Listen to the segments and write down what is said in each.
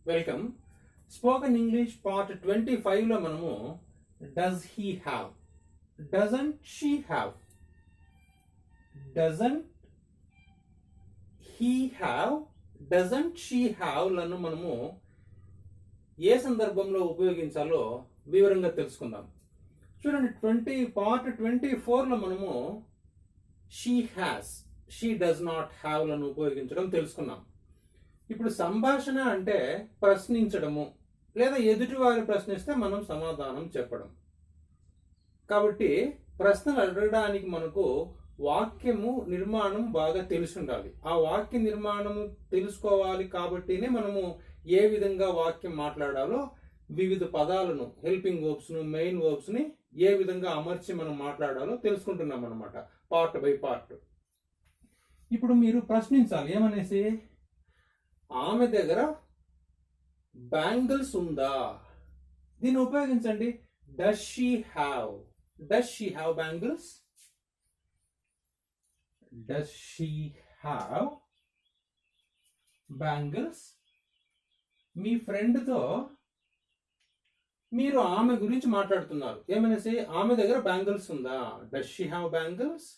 Welcome. Spoken English part 25లో మనము does he have, doesn't she have, doesn't he have, doesn't she have లను మనము ఏ సందర్భంలో ఉపయోగించాలో వివరంగా తెలుసుకుందాం. చూడండి, పార్ట్ 24లో మనము she has, she does not have లను ఉపయోగించడం తెలుసుకున్నాం. ఇప్పుడు సంభాషణ అంటే ప్రశ్నించడము, లేదా ఎదుటివారు ప్రశ్నిస్తే మనం సమాధానం చెప్పడం. కాబట్టి ప్రశ్నలు అడగడానికి మనకు వాక్యము నిర్మాణం బాగా తెలిసి ఉండాలి. ఆ వాక్య నిర్మాణము తెలుసుకోవాలి కాబట్టినే మనము ఏ విధంగా వాక్యం మాట్లాడాలో, వివిధ పదాలను, హెల్పింగ్ వర్బ్స్ ను, మెయిన్ వర్బ్స్ ని ఏ విధంగా అమర్చి మనం మాట్లాడాలో తెలుసుకుంటున్నాం అన్నమాట, పార్ట్ బై పార్ట్. ఇప్పుడు మీరు ప్రశ్నించాలి, ఏమనేసి, ఆమె దగ్గర బ్యాంగిల్స్ ఉందా? దీన్ని ఉపయోగించండి. Does she have, does she have bangles, does she have bangles. మీ ఫ్రెండ్తో మీరు ఆమె గురించి మాట్లాడుతున్నారు, ఏమనేసి, ఆమె దగ్గర బ్యాంగిల్స్ ఉందా? Does she have bangles.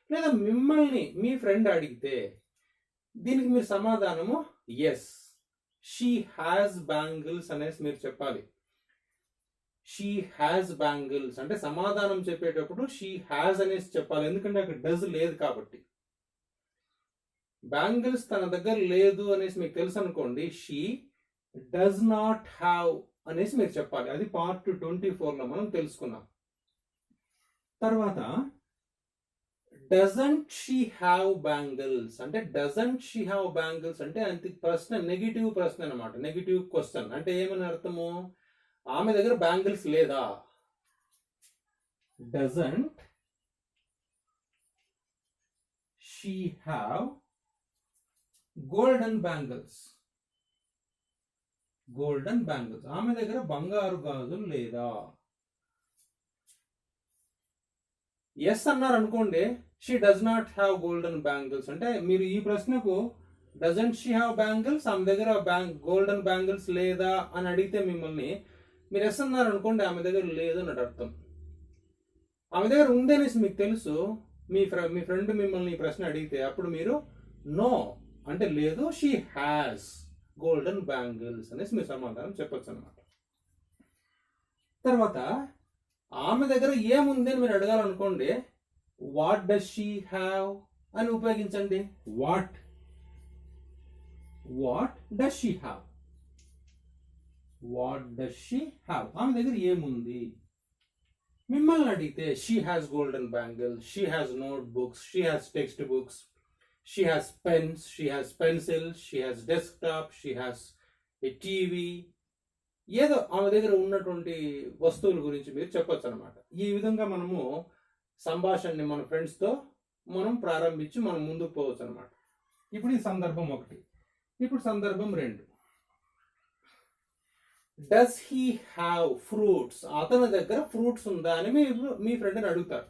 లేదా మిమ్మల్ని మీ ఫ్రెండ్ అడిగితే దీనికి మీరు సమాధానము ఎస్, షీ హ్యాస్ బ్యాంగిల్స్ అనేసి మీరు చెప్పాలి. షీ హ్యాస్ బ్యాంగిల్స్ అంటే సమాధానం చెప్పేటప్పుడు షీ హ్యాస్ అనేసి చెప్పాలి, ఎందుకంటే అక్కడ డస్ లేదు కాబట్టి. బ్యాంగిల్స్ తన దగ్గర లేదు అనేసి మీకు తెలుసు అనుకోండి, షీ డస్ నాట్ హ్యావ్ అనేసి మీరు చెప్పాలి. అది పార్ట్ 24లో మనం తెలుసుకున్నాం. తర్వాత డజంట్ షీ హ్యావ్ బ్యాంగిల్స్ అంటే, డజంట్ షీ హ్యావ్ బ్యాంగిల్స్ అంటే అంత ప్రశ్న, నెగిటివ్ ప్రశ్న అనమాట, నెగిటివ్ క్వశ్చన్. అంటే ఏమని అర్థము, ఆమె దగ్గర బ్యాంగిల్స్ లేదా. Doesn't she have golden bangles, golden bangles, ఆమె దగ్గర బంగారు గాజులు లేదా. ఎస్ అన్నారు అనుకోండి, she does not have golden bangles అంటే మీరు ఈ ప్రశ్నకు డజంట్ షీ హ్యావ్ బ్యాంగిల్స్, ఆమె దగ్గర గోల్డెన్ బ్యాంగిల్స్ లేదా అని అడిగితే మిమ్మల్ని, మీరు ఎస్ అన్నారు అనుకోండి, ఆమె దగ్గర లేదు అని అర్థం. ఆమె దగ్గర ఉందనేసి మీకు తెలుసు, మీ ఫ్రెండ్ మిమ్మల్ని ఈ ప్రశ్న అడిగితే అప్పుడు మీరు నో అంటే లేదు, షీ హ్యాస్ గోల్డెన్ బ్యాంగిల్స్ అనేసి మీరు సమాధానం చెప్పొచ్చు అనమాట. తర్వాత ఆమె దగ్గర ఏముంది అని మీరు అడగాలనుకోండి, వాట్ డస్ షీ హ్యావ్ అని ఉపయోగించండి. What does she have, what does she have, ఆమె దగ్గర ఏముంది. మిమ్మల్ని అడిగితే she has golden bangles, she has note books, she has text books, she has pens, she has pencils, she has desktop, she has a TV, ఏదో ఆమె దగ్గర ఉన్నటువంటి వస్తువుల గురించి మీరు చెప్పొచ్చు అనమాట. ఈ విధంగా మనము సంభాషణని మన ఫ్రెండ్స్తో మనం ప్రారంభించి మనం ముందుకు పోవచ్చు అనమాట. ఇప్పుడు ఈ సందర్భం 1. ఇప్పుడు సందర్భం 2. డస్ హీ హ్యావ్ ఫ్రూట్స్, అతని దగ్గర ఫ్రూట్స్ ఉందా అని మీరు మీ ఫ్రెండ్ని అడుగుతారు.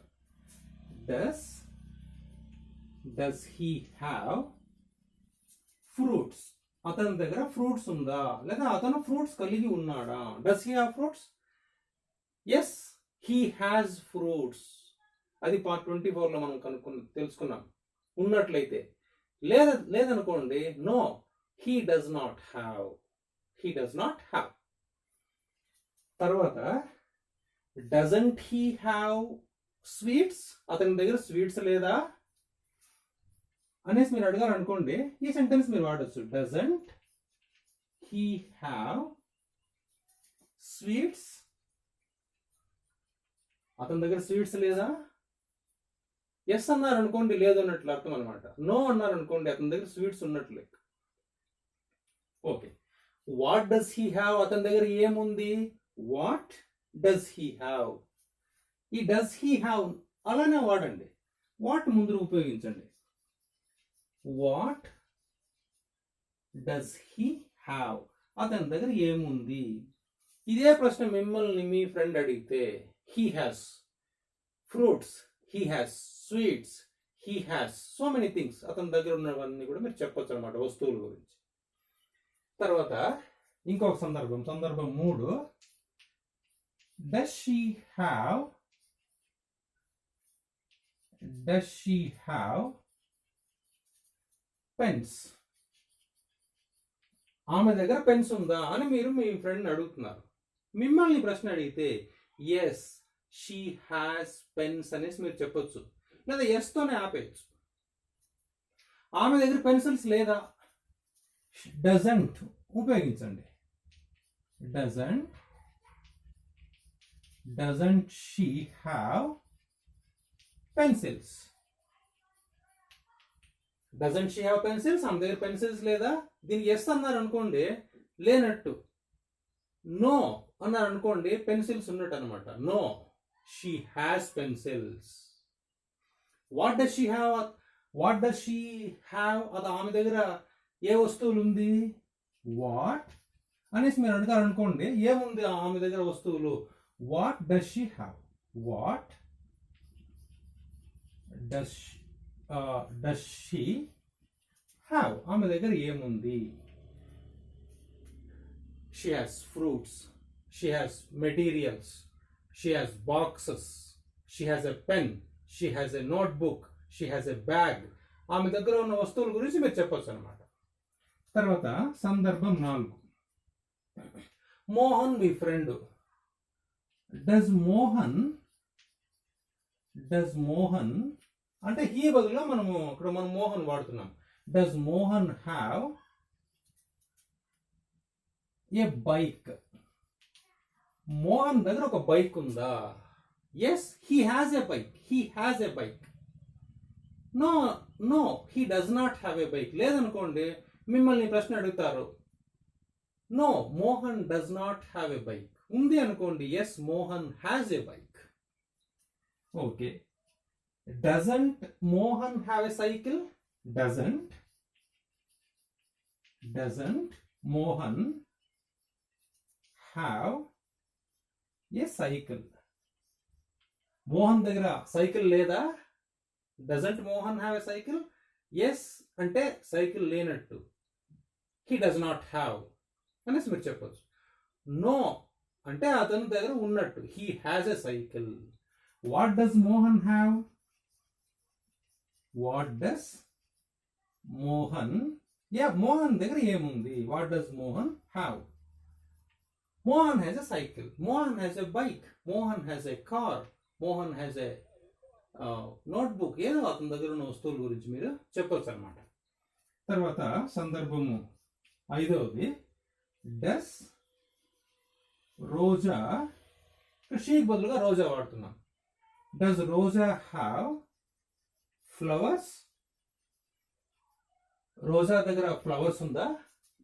డస్ హీ హ్యావ్ ఫ్రూట్స్, అతని దగ్గర ఫ్రూట్స్ ఉందా, లేదా అతను ఫ్రూట్స్ కలిగి ఉన్నాడా. Does he have fruits, yes he has fruits. అది పార్ట్ 24లో మనం తెలుసుకున్నాం. ఉన్నట్లయితే, లేదనుకోండి, no he does not have, he does not have. తర్వాత డజంట్ హీ హ్యావ్ స్వీట్స్, అతని దగ్గర స్వీట్స్ లేదా అనేసి మీరు అడగాలనుకోండి, ఈ సెంటెన్స్ మీరు వాడచ్చు. డజంట్ హీ హ్యావ్ స్వీట్స్, అతని దగ్గర స్వీట్స్ లేదా. ఎస్ అన్నారు అనుకోండి, లేదు అన్నట్లు అర్థం అనమాట. నో అన్నారు అనుకోండి, అతని దగ్గర స్వీట్స్ ఉన్నట్లే. Okay, what does he have, అతని దగ్గర ఏముంది. వాట్ డస్ హీ హ్యావ్, ఈ డస్ హీ హ్యావ్ అలానే వాడండి, వాట్ ముందు ఉపయోగించండి. వాట్ డస్ హీ హ్యావ్, అతని దగ్గర ఏముంది. ఇదే ప్రశ్న మిమ్మల్ని మీ ఫ్రెండ్ అడిగితే, he has fruits, he has sweets, he has so many things, అతని దగ్గర ఉన్నవన్నీ కూడా మీరు చెప్పొచ్చు అనమాట, వస్తువుల గురించి. తర్వాత ఇంకొక సందర్భం 3, డస్ షీ హ్యావ్ పెన్స్? ఆమె దగ్గర పెన్స్ ఉందా అని మీరు మీ ఫ్రెండ్ అడుగుతున్నారు. మిమ్మల్ని ప్రశ్న అడిగితే ఎస్ షీ హ్యాస్ పెన్స్ అనేసి మీరు చెప్పొచ్చు, లేదా ఎస్తోనే ఆపేయచ్చు. ఆమె దగ్గర పెన్సిల్స్ లేదా, డజంట్ ఉపయోగించండి. Doesn't she have pencils? Doesn't she have pencils, ఆమె దగ్గర పెన్సిల్స్ లేదా. దీనికి ఎస్ అన్నారు అనుకోండి లేనట్టు, నో అన్నారు అనుకోండి పెన్సిల్స్ ఉన్నట్టు అనమాట. No she has pencils. What does she have? అది ఆమె దగ్గర ఏ వస్తువులు ఉంది, వాట్ అనేసి మీరు అడిగారు అనుకోండి, ఏముంది ఆమె దగ్గర వస్తువులు, what does she have? What does she have? ఆమె దగ్గర ఏముంది? She has fruits, she has materials, she has boxes, she has a pen, she has a notebook, she has a bag. ఆమె దగ్గర ఉన్న వస్తువుల గురించి మీరు చెప్పొచ్చు అనమాట. తర్వాత సందర్భం 4, మోహన్ మీ ఫ్రెండ్. డస్ మోహన్ అంటే హీ బదులుగా మనం మోహన్ వాడుతున్నాం. Does Mohan have a bike? Mohan దగ్గర ఒక బైక్ ఉందా? Yes he has a bike. No he does not have a bike. లేదనుకోండి మిమ్మల్ని ప్రశ్న అడుగుతారు, no Mohan does not have a bike. ఉంది అనుకోండి, yes Mohan has a bike. Okay. Doesn't Mohan have a cycle? Doesn't Mohan have a cycle? Mohan దగ్గర cycle లేదా? Doesn't Mohan have a cycle? Yes అంటే cycle లేనట్టు, హీ డస్ నాట్ హ్యావ్ అనేసి మీరు చెప్పొచ్చు. నో అంటే అతని దగ్గర ఉన్నట్టు, he has a cycle. What does Mohan have? Mohan దగ్గర ఏముంది? What does Mohan have? Mohan has a cycle, Mohan has a bike, Mohan has a car, Mohan has a notebook. ఏదో అతని దగ్గర ఉన్న వస్తువుల గురించి మీరు చెప్పొచ్చు అనమాట. తర్వాత సందర్భము 5, డస్ రోజా, షీకి బదులుగా రోజా వాడుతున్నాం. Does Roja have flowers? Roja దగ్గర ఫ్లవర్స్ ఉందా?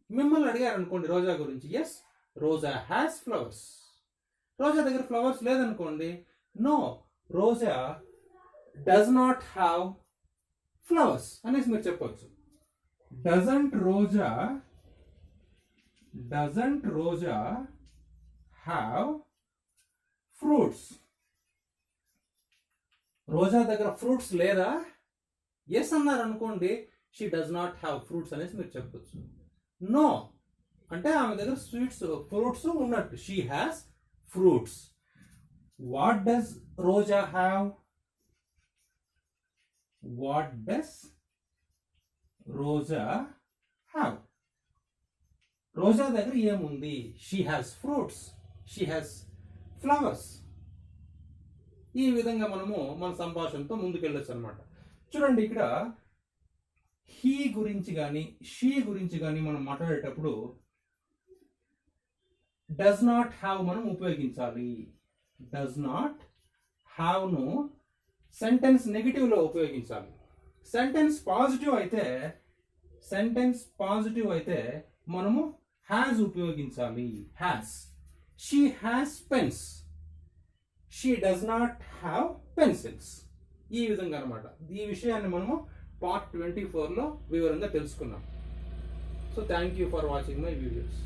మిమ్మల్ని అడిగారు అనుకోండి రోజా గురించి, yes Roja has flowers. Roja దగ్గర ఫ్లవర్స్ లేదనుకోండి, no Roja does not have flowers అనేసి మీరు చెప్పొచ్చు. Doesn't Roja have fruits? Roja దగ్గర ఫ్రూట్స్ లేదా? ఎస్ అన్నారు అనుకోండి, she does not have fruits అనేసి మీరు చెప్పొచ్చు. నో అంటే ఆమె దగ్గర ఫ్రూట్స్ ఉన్నట్టు, she has fruits. What does Roja have? What does Roja have? రోజా దగ్గర ఏముంది? She has fruits, she has flowers. ఈ విధంగా మనము మన సంభాషణతో ముందుకెళ్ళొచ్చు అనమాట. చూడండి, ఇక్కడ హీ గురించి కానీ షీ గురించి కానీ మనం మాట్లాడేటప్పుడు డస్ నాట్ హ్యావ్ మనం ఉపయోగించాలి. డస్ నాట్ హ్యావ్ను సెంటెన్స్ నెగిటివ్లో ఉపయోగించాలి. సెంటెన్స్ పాజిటివ్ అయితే మనము హ్యాస్ ఉపయోగించాలి. Has. She has pens, she does not have pencils. ఈ విధంగా అనమాట. ఈ విషయాన్ని మనము పార్ట్ 24లో వివరంగా తెలుసుకున్నాం. So thank you for watching my videos.